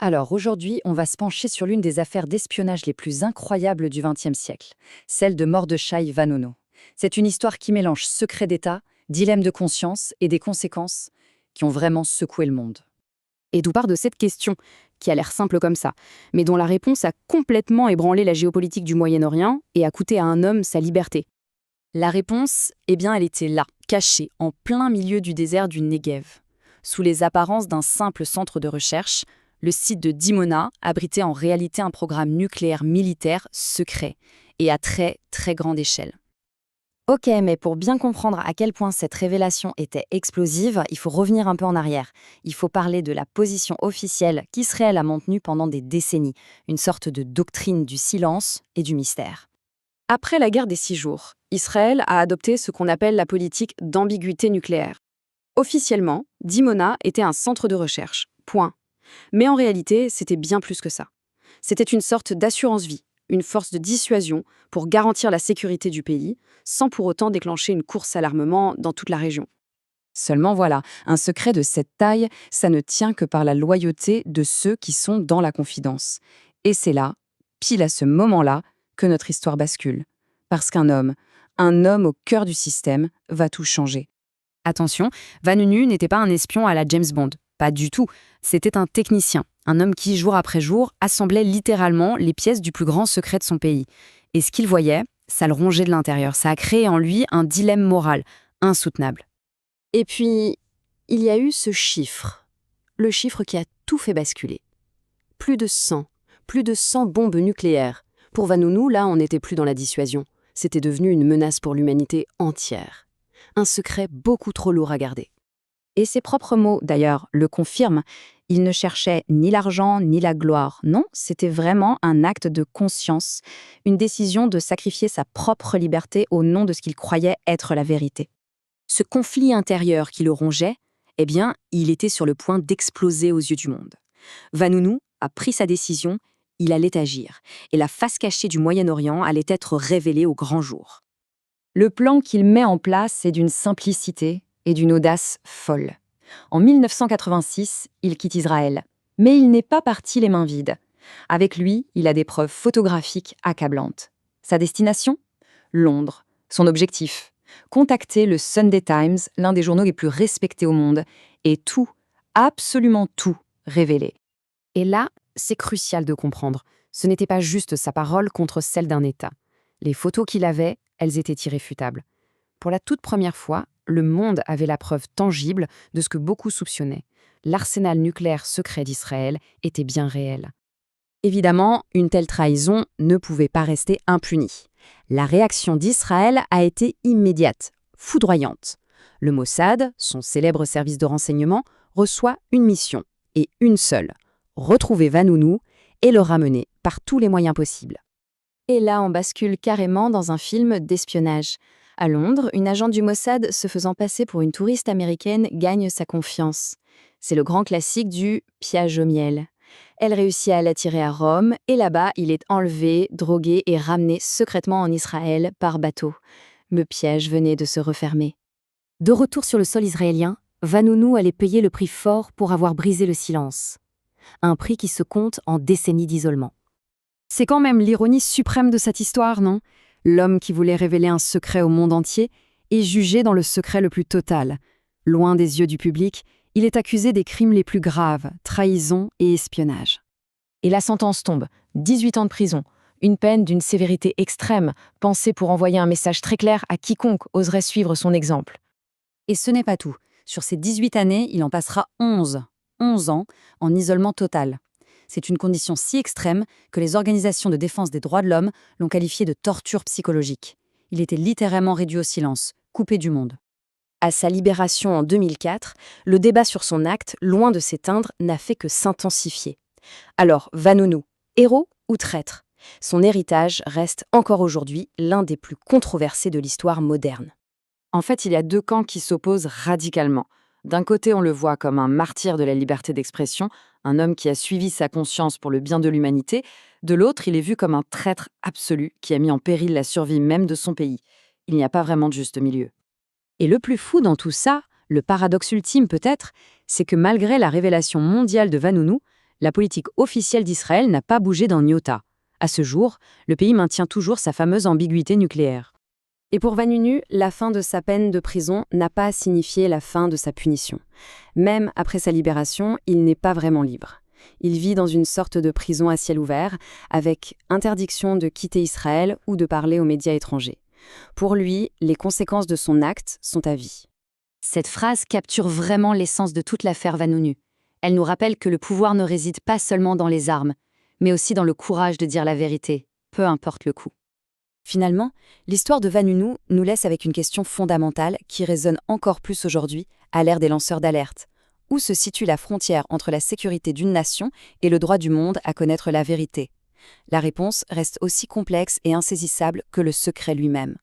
Alors aujourd'hui, on va se pencher sur l'une des affaires d'espionnage les plus incroyables du XXe siècle, celle de Mordechai Vanunu. C'est une histoire qui mélange secret d'État, dilemme de conscience et des conséquences qui ont vraiment secoué le monde. Et d'où part de cette question, qui a l'air simple comme ça, mais dont la réponse a complètement ébranlé la géopolitique du Moyen-Orient et a coûté à un homme sa liberté. La réponse, eh bien, elle était là, cachée, en plein milieu du désert du Negev. Sous les apparences d'un simple centre de recherche, le site de Dimona abritait en réalité un programme nucléaire militaire secret et à très, très grande échelle. Ok, mais pour bien comprendre à quel point cette révélation était explosive, il faut revenir un peu en arrière. Il faut parler de la position officielle qu'Israël a maintenue pendant des décennies, une sorte de doctrine du silence et du mystère. Après la guerre des 6 jours, Israël a adopté ce qu'on appelle la politique d'ambiguïté nucléaire. Officiellement, Dimona était un centre de recherche, point. Mais en réalité, c'était bien plus que ça. C'était une sorte d'assurance-vie, une force de dissuasion pour garantir la sécurité du pays, sans pour autant déclencher une course à l'armement dans toute la région. Seulement voilà, un secret de cette taille, ça ne tient que par la loyauté de ceux qui sont dans la confidence. Et c'est là, pile à ce moment-là, que notre histoire bascule. Parce qu'un homme au cœur du système, va tout changer. Attention, Vanunu n'était pas un espion à la James Bond. Pas du tout. C'était un technicien, un homme qui, jour après jour, assemblait littéralement les pièces du plus grand secret de son pays. Et ce qu'il voyait, ça le rongeait de l'intérieur. Ça a créé en lui un dilemme moral insoutenable. Et puis, il y a eu ce chiffre. Le chiffre qui a tout fait basculer. Plus de 100 bombes nucléaires. Pour Vanunu, là, on n'était plus dans la dissuasion. C'était devenu une menace pour l'humanité entière. Un secret beaucoup trop lourd à garder. Et ses propres mots, d'ailleurs, le confirment. Il ne cherchait ni l'argent ni la gloire. Non, c'était vraiment un acte de conscience, une décision de sacrifier sa propre liberté au nom de ce qu'il croyait être la vérité. Ce conflit intérieur qui le rongeait, eh bien, il était sur le point d'exploser aux yeux du monde. Vanunu a pris sa décision, il allait agir, et la face cachée du Moyen-Orient allait être révélée au grand jour. Le plan qu'il met en place est d'une simplicité et d'une audace folle. En 1986, il quitte Israël. Mais il n'est pas parti les mains vides. Avec lui, il a des preuves photographiques accablantes. Sa destination ? Londres. Son objectif ? Contacter le Sunday Times, l'un des journaux les plus respectés au monde, et tout, absolument tout, révéler. Et là, c'est crucial de comprendre. Ce n'était pas juste sa parole contre celle d'un État. Les photos qu'il avait, elles étaient irréfutables. Pour la toute première fois, le monde avait la preuve tangible de ce que beaucoup soupçonnaient. L'arsenal nucléaire secret d'Israël était bien réel. Évidemment, une telle trahison ne pouvait pas rester impunie. La réaction d'Israël a été immédiate, foudroyante. Le Mossad, son célèbre service de renseignement, reçoit une mission, et une seule, retrouver Vanunu et le ramener par tous les moyens possibles. Et là, on bascule carrément dans un film d'espionnage. À Londres, une agente du Mossad se faisant passer pour une touriste américaine gagne sa confiance. C'est le grand classique du piège au miel. Elle réussit à l'attirer à Rome et là-bas, il est enlevé, drogué et ramené secrètement en Israël par bateau. Le piège venait de se refermer. De retour sur le sol israélien, Vanunu allait payer le prix fort pour avoir brisé le silence. Un prix qui se compte en décennies d'isolement. C'est quand même l'ironie suprême de cette histoire, non ? L'homme qui voulait révéler un secret au monde entier est jugé dans le secret le plus total. Loin des yeux du public, il est accusé des crimes les plus graves, trahison et espionnage. Et la sentence tombe, 18 ans de prison, une peine d'une sévérité extrême, pensée pour envoyer un message très clair à quiconque oserait suivre son exemple. Et ce n'est pas tout. Sur ces 18 années, il en passera 11 ans en isolement total. C'est une condition si extrême que les organisations de défense des droits de l'homme l'ont qualifié de torture psychologique. Il était littéralement réduit au silence, coupé du monde. À sa libération en 2004, le débat sur son acte, loin de s'éteindre, n'a fait que s'intensifier. Alors, Vanunu, héros ou traître ? Son héritage reste encore aujourd'hui l'un des plus controversés de l'histoire moderne. En fait, il y a deux camps qui s'opposent radicalement. D'un côté, on le voit comme un martyr de la liberté d'expression, un homme qui a suivi sa conscience pour le bien de l'humanité. De l'autre, il est vu comme un traître absolu qui a mis en péril la survie même de son pays. Il n'y a pas vraiment de juste milieu. Et le plus fou dans tout ça, le paradoxe ultime peut-être, c'est que malgré la révélation mondiale de Vanunu, La politique officielle d'Israël n'a pas bougé d'un iota. À ce jour, le pays maintient toujours sa fameuse ambiguïté nucléaire. Et pour Vanunu, la fin de sa peine de prison n'a pas signifié la fin de sa punition. Même après sa libération, il n'est pas vraiment libre. Il vit dans une sorte de prison à ciel ouvert, avec interdiction de quitter Israël ou de parler aux médias étrangers. Pour lui, les conséquences de son acte sont à vie. Cette phrase capture vraiment l'essence de toute l'affaire Vanunu. Elle nous rappelle que le pouvoir ne réside pas seulement dans les armes, mais aussi dans le courage de dire la vérité, peu importe le coût. Finalement, l'histoire de Vanunu nous laisse avec une question fondamentale qui résonne encore plus aujourd'hui, à l'ère des lanceurs d'alerte. Où se situe la frontière entre la sécurité d'une nation et le droit du monde à connaître la vérité ? La réponse reste aussi complexe et insaisissable que le secret lui-même.